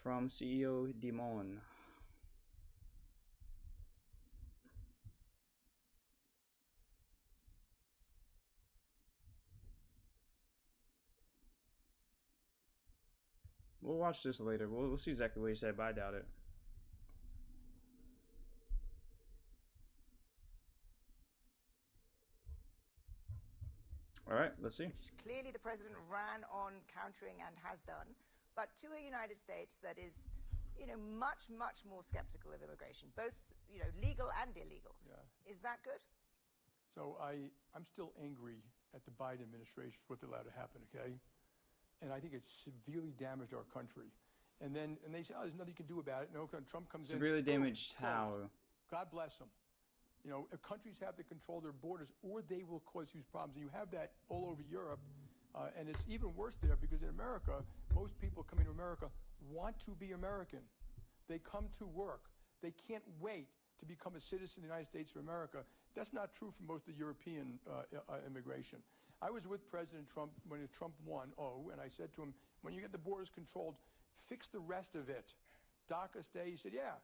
from CEO DImon. We'll watch this later. We'll see exactly what he said, but I doubt it. All right, let's see. Clearly, the president ran on countering and has done, but to a United States that is, much, much more skeptical of immigration, both, legal and illegal. Yeah. Is that good? So I'm still angry at the Biden administration for what they allowed to happen, okay? And I think it's severely damaged our country. And they say, oh, there's nothing you can do about it. No, Trump comes in. Severely damaged how? God bless them. If countries have to control their borders, or they will cause huge problems. And you have that all over Europe, and it's even worse there because in America, most people coming to America want to be American. They come to work. They can't wait to become a citizen of the United States of America. That's not true for most of the European immigration. I was with President Trump when Trump won, and I said to him, when you get the borders controlled, fix the rest of it. DACA stay, he said, yeah.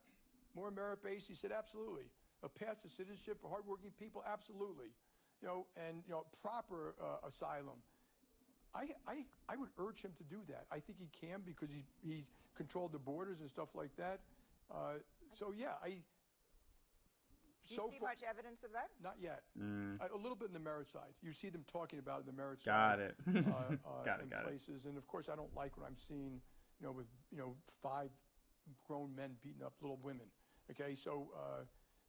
More merit-based, he said, absolutely. A path to citizenship for hardworking people, absolutely. And proper asylum. I would urge him to do that. I think he can because he controlled the borders and stuff like that. So yeah, Do you see much evidence of that? Not yet. A little bit in the merit side. You see them talking about it in the merit Got side. it. Got in it. places. And of course, I don't like what I'm seeing. With 5 grown men beating up little women. Okay, so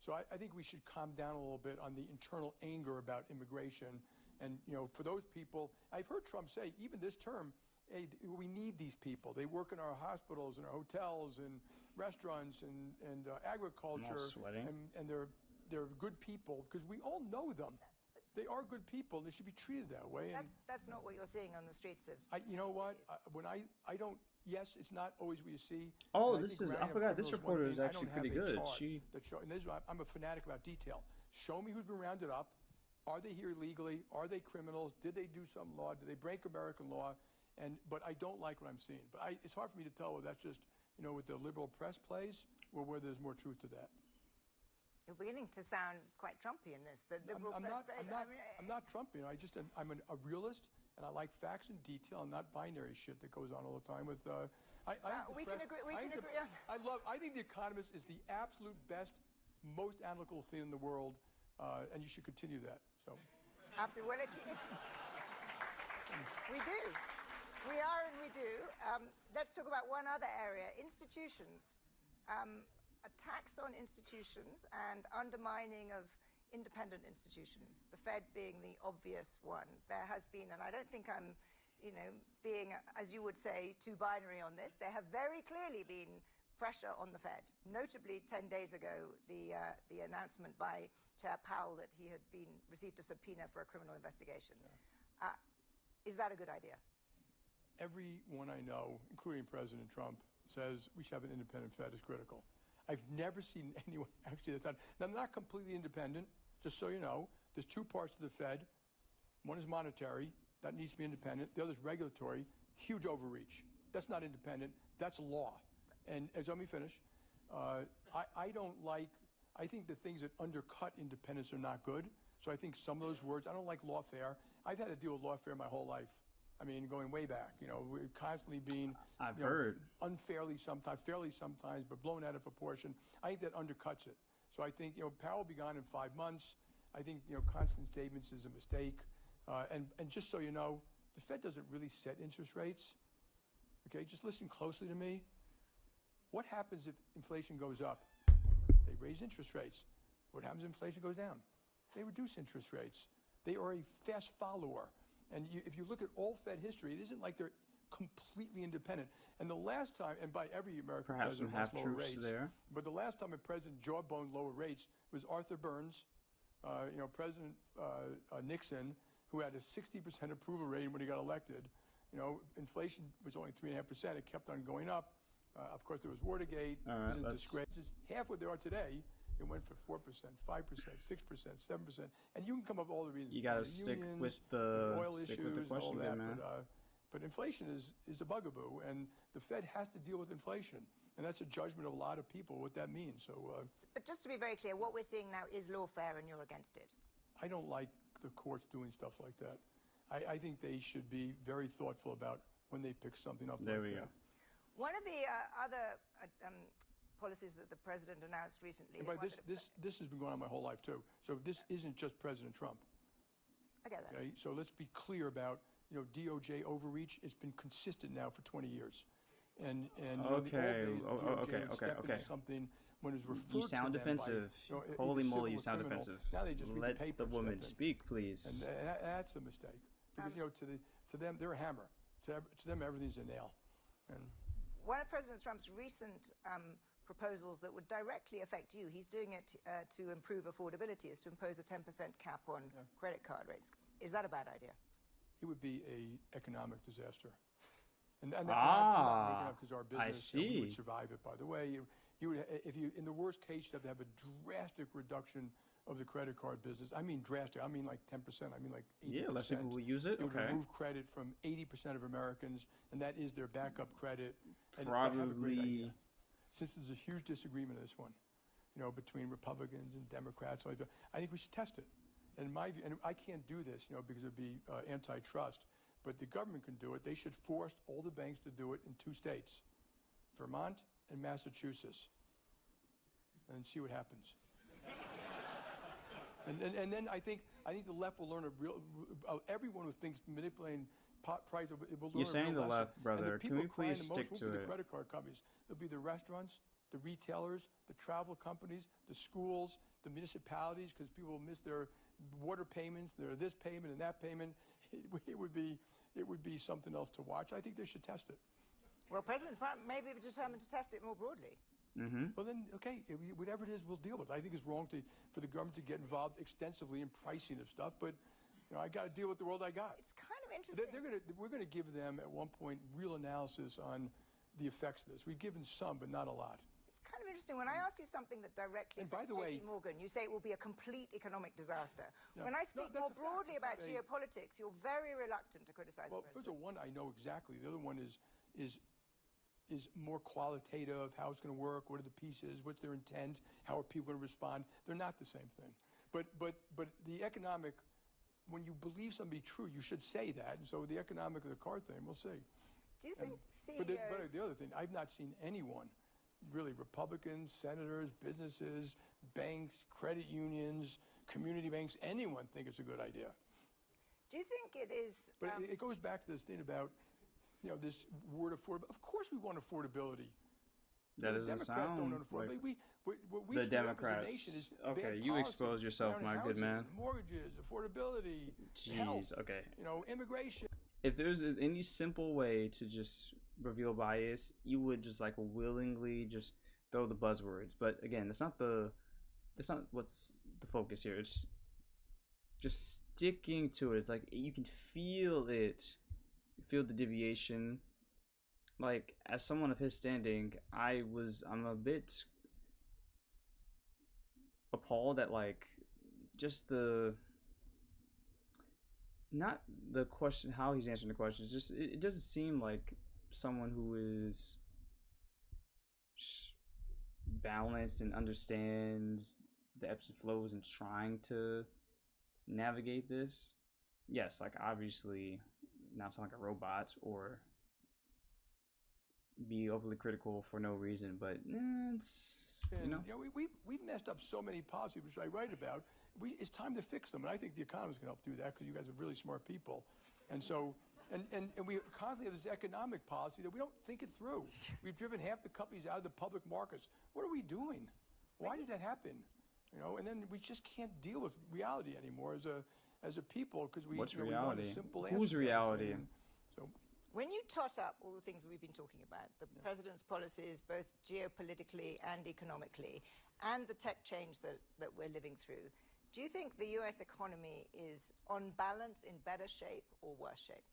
I think we should calm down a little bit on the internal anger about immigration. And, for those people, I've heard Trump say, even this term, hey, we need these people. They work in our hospitals and our hotels and restaurants and agriculture. And they're good people because we all know them. They are good people. They should be treated that way. That's not what you're seeing on the streets of. You know what? When I don't. Yes, it's not always what you see. Oh, I forgot. This reporter is actually pretty good. I'm a fanatic about detail. Show me who's been rounded up. Are they here illegally? Are they criminals? Did they do some law? Did they break American law? But I don't like what I'm seeing. But it's hard for me to tell whether that's just, what the liberal press plays or whether there's more truth to that. You're beginning to sound quite Trumpy in this. The liberal press plays. I'm not Trumpy. I'm a realist. And I like facts and detail and not binary shit that goes on all the time with. We can agree. We can agree on. I think The Economist is the absolute best, most analytical thing in the world, and you should continue that. So. Absolutely. Well, if we do, we are and we do. Let's talk about one other area: institutions. Attacks on institutions and undermining of independent institutions, the Fed being the obvious one. There has been, and I don't think I'm, being, as you would say, too binary on this, there have very clearly been pressure on the Fed. Notably, 10 days ago, the announcement by Chair Powell that he had received a subpoena for a criminal investigation. Yeah. Is that a good idea? Everyone I know, including President Trump, says we should have an independent Fed is critical. I've never seen anyone actually that's done. Now, they're not completely independent. Just so you know, there's 2 parts to the Fed. One is monetary. That needs to be independent. The other is regulatory. Huge overreach. That's not independent. That's law. And let me finish. I think the things that undercut independence are not good. So I think some of those words, I don't like lawfare. I've had to deal with lawfare my whole life. I mean, going way back, we're constantly being heard unfairly sometimes, fairly sometimes, but blown out of proportion. I think that undercuts it. So I think, Powell will be gone in 5 months. I think, constant statements is a mistake. And just so you know, the Fed doesn't really set interest rates. Okay, just listen closely to me. What happens if inflation goes up? They raise interest rates. What happens if inflation goes down? They reduce interest rates. They are a fast follower. And if you look at all Fed history, it isn't like they're completely independent. And the last time, and by every American president wants lower rates, but the last time a president jawboned lower rates was Arthur Burns, President Nixon, who had a 60% approval rating when he got elected. Inflation was only 3.5%. It kept on going up. Of course, there was Watergate. It was in disgrace. It's half what they are today. It went for 4%, 5%, 6%, 7%, and you can come up with all the reasons. You got to stick with the oil stick issues with the question, and all that. man. But inflation is a bugaboo, and the Fed has to deal with inflation. And that's a judgment of a lot of people, what that means. So, but just to be very clear, what we're seeing now is lawfare, and you're against it. I don't like the courts doing stuff like that. I think they should be very thoughtful about when they pick something up There like we that. go. One of the other policies that the president announced recently. And this has been going on my whole life, too. So this isn't just President Trump. I get that. Okay? So let's be clear about, DOJ overreach. It's been consistent now for 20 years. And in the old days, the DOJ would step into something when it was referred to. You sound them defensive. by, Holy either moly, you civil or sound criminal. defensive. Now they just read Let the paper the and woman step in. speak, please. And that's a mistake. Because, to them, they're a hammer. To them, everything's a nail. And one of President Trump's recent proposals that would directly affect you, he's doing it to improve affordability, is to impose a 10% cap on credit card rates. Is that a bad idea? it would be an economic disaster. And I'm not making up because our business, I see. We would survive it, by the way. You would, if you, in the worst case, you'd have to have a drastic reduction of the credit card business. I mean drastic. I mean like 10%. I mean like 80%. Yeah, less people will use it. It would Okay. remove credit from 80% of Americans, and that is their backup credit. And I have a great Probably. idea. Since there's a huge disagreement on this one, between Republicans and Democrats, I think we should test it. And my view, and I can't do this, because it'd be antitrust, but the government can do it. They should force all the banks to do it in 2 states, Vermont and Massachusetts, and see what happens. And then I think the left will learn everyone who thinks manipulating price will learn You're saying a real the lesson. left, brother. And the Can people we crying please the most stick won't to be it? the credit card companies. It'll be the restaurants, the retailers, the travel companies, the schools, the municipalities, because people miss their water payments, their this payment and that payment. It would be something else to watch. I think they should test it. Well, President Trump may be determined to test it more broadly. Mm-hmm. Well, then, okay, whatever it is, we'll deal with it. I think it's wrong for the government to get involved extensively in pricing of stuff, but I got to deal with the world I got. It's kind of interesting. We're going to give them, at one point, real analysis on the effects of this. We've given some, but not a lot. It's kind of interesting. When I ask you something that directly And by affects the way- JP Morgan, you say it will be a complete economic disaster. Yeah. When I No, speak that's more a fact. broadly about It's geopolitics, you're very reluctant to criticize Well, the first president. of all, one I know exactly. The other one is more qualitative, how it's going to work, what are the pieces, what's their intent, how are people going to respond. They're not the same thing. But the economic, when you believe something to be true, you should say that. And so the economic of the card thing, we'll see. Do you think But CEOs... the other thing, I've not seen anyone, really, Republicans, senators, businesses, banks, credit unions, community banks, anyone think it's a good idea. Do you think it is... But it goes back to this thing about, this word affordability. Of course we want affordability. That The doesn't Democrats don't sound want affordability. like What we the see representation is Democrats. Okay, bad you policy expose yourself, around my good housing, man. Mortgages, affordability, Jeez, health, okay. immigration. If there's any simple way to just reveal bias, you would just willingly just throw the buzzwords. But again, that's not what's the focus here. It's just sticking to it. It's like you can feel it. You feel the deviation. Like, as someone of his standing, I'm a bit appalled at just not the question, how he's answering the questions. Just it doesn't seem like someone who is balanced and understands the ebbs and flows and trying to navigate this. Yes, obviously not sound like a robot or be overly critical for no reason, but it's We've messed up so many policies, which I write about. It's time to fix them, and I think the economists can help do that because you guys are really smart people. And so, and we constantly have this economic policy that we don't think it through. We've driven half the companies out of the public markets. What are we doing? Why did that happen? And then we just can't deal with reality anymore as a people because we What's we want reality? a simple answer. Whose to everything. reality? And so, When you tot up all the things that we've been talking about, the president's policies, both geopolitically and economically, and the tech change that we're living through, do you think the U.S. economy is, on balance, in better shape or worse shape?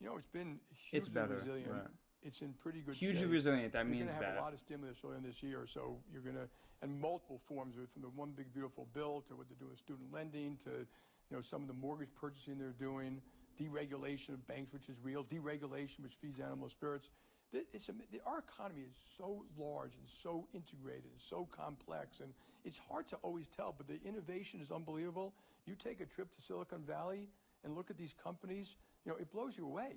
it's been hugely better, resilient. right. It's in pretty good hugely shape. resilient. That You're means going to have bad. a lot of stimulus early this year, so you're going to, and multiple forms of it, from the one big beautiful bill to what they're doing with student lending to, some of the mortgage purchasing they're doing deregulation of banks, which is real, deregulation, which feeds animal spirits. Our economy is so large and so integrated and so complex, and it's hard to always tell, but the innovation is unbelievable. You take a trip to Silicon Valley and look at these companies, it blows you away.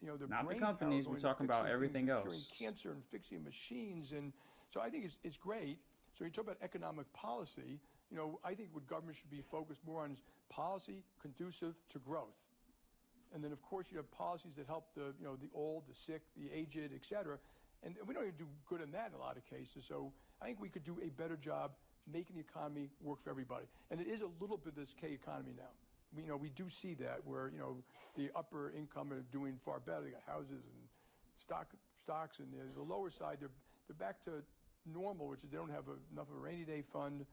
Not the brain companies, power we're going talking into about fixing everything things, else. Curing cancer and fixing machines, and so I think it's great. So you talk about economic policy, I think what government should be focused more on is policy conducive to growth. And then, of course, you have policies that help the old, the sick, the aged, et cetera. And we don't even do good in that in a lot of cases. So I think we could do a better job making the economy work for everybody. And it is a little bit of this K economy now. We do see that where, the upper income are doing far better. They got houses and stocks, and the lower side, they're back to normal, which is they don't have enough of a rainy day fund.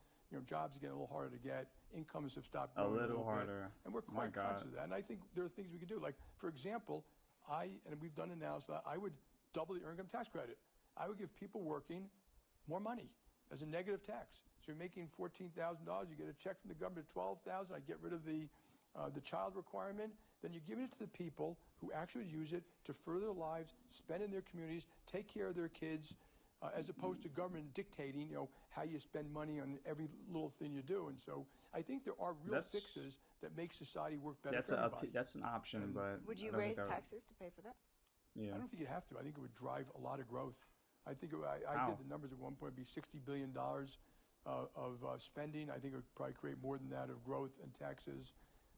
Jobs are getting a little harder to get. Incomes have stopped growing A little harder. bit. And we're quite conscious of that. And I think there are things we can do. Like, for example, and we've done analysis, I would double the earned income tax credit. I would give people working more money as a negative tax. So you're making $14,000, you get a check from the government of $12,000. I get rid of the child requirement. Then you're giving it to the people who actually use it to further their lives, spend in their communities, take care of their kids, as opposed to government dictating, how you spend money on every little thing you do. And so I think there are real fixes that make society work better for everybody. That's an option, but would you raise taxes to pay for that? Yeah. I don't think you'd have to. I think it would drive a lot of growth. I think I did the numbers at one point. It'd be $60 billion of spending. I think it would probably create more than that of growth and taxes.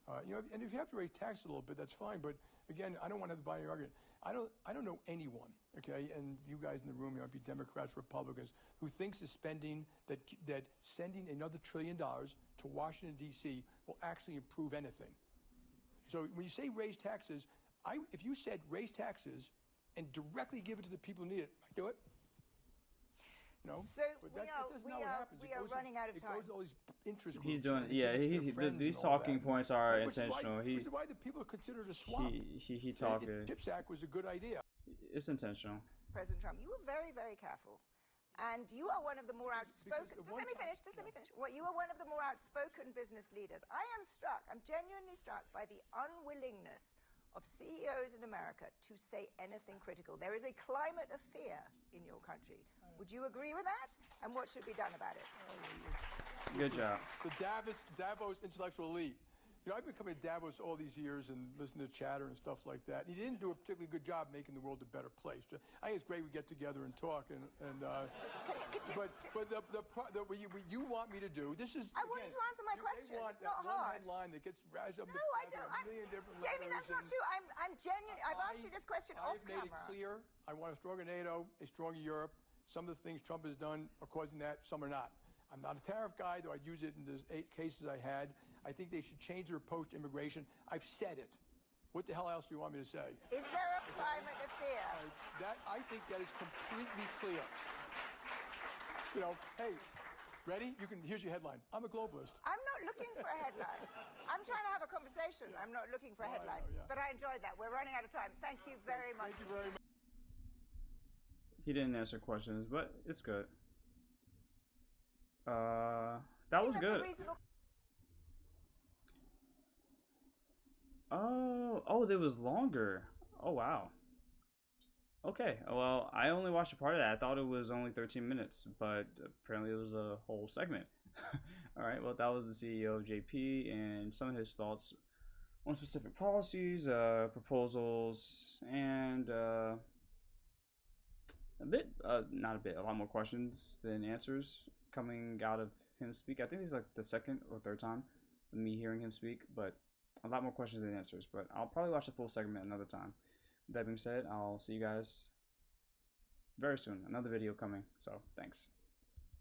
And if you have to raise taxes a little bit, that's fine. But again, I don't want to have the binary argument. I don't know anyone, okay, and you guys in the room, might be Democrats, Republicans, who thinks the spending that sending another $1 trillion to Washington, D.C. will actually improve anything. So when you say raise taxes, if you said raise taxes and directly give it to the people who need it, I'd do it. No, so but that doesn't know what happens. We are running out of time. It goes to all these interest groups. He's doing, these talking points are intentional. Which is why the people consider it a swamp. He talking. The CHIPS Act was a good idea. It's intentional. President Trump, you were very, very careful. And you are one of the more outspoken. Just let me finish. Well, you are one of the more outspoken business leaders. I'm genuinely struck by the unwillingness of CEOs in America to say anything critical. There is a climate of fear in your country. Would you agree with that? And what should be done about it? Good job. The Davos intellectual elite. I've been coming to Davos all these years and listening to chatter and stuff like that. And he didn't do a particularly good job making the world a better place. I think it's great we get together and talk. But what you want me to do, this is. I wanted to answer my question. It's not hard. One headline that gets raised up. No, I don't. A million different letters. Jamie, that's not true. I'm genuine. I've asked you this question off camera. I've made it clear. I want a stronger NATO, a stronger Europe. Some of the things Trump has done are causing that. Some are not. I'm not a tariff guy, though I'd use it in the 8 cases I had. I think they should change their approach to immigration. I've said it. What the hell else do you want me to say? Is there a climate of fear? I think that is completely clear. Hey, ready? Here's your headline. I'm a globalist. I'm not looking for a headline. I'm trying to have a conversation. I'm not looking for a headline. I know, yeah. But I enjoyed that. We're running out of time. Thank you very much. Thank you very much. He didn't answer questions, but it's good. That was good. Oh, it was longer. Oh, wow. Okay, well, I only watched a part of that. I thought it was only 13 minutes, but apparently it was a whole segment. All right, well, that was the CEO of JP and some of his thoughts on specific policies, proposals, and a lot more questions than answers coming out of him speak. I think this is like the second or third time with me hearing him speak, but a lot more questions than answers. But I'll probably watch the full segment another time. That being said, I'll see you guys very soon. Another video coming, so thanks.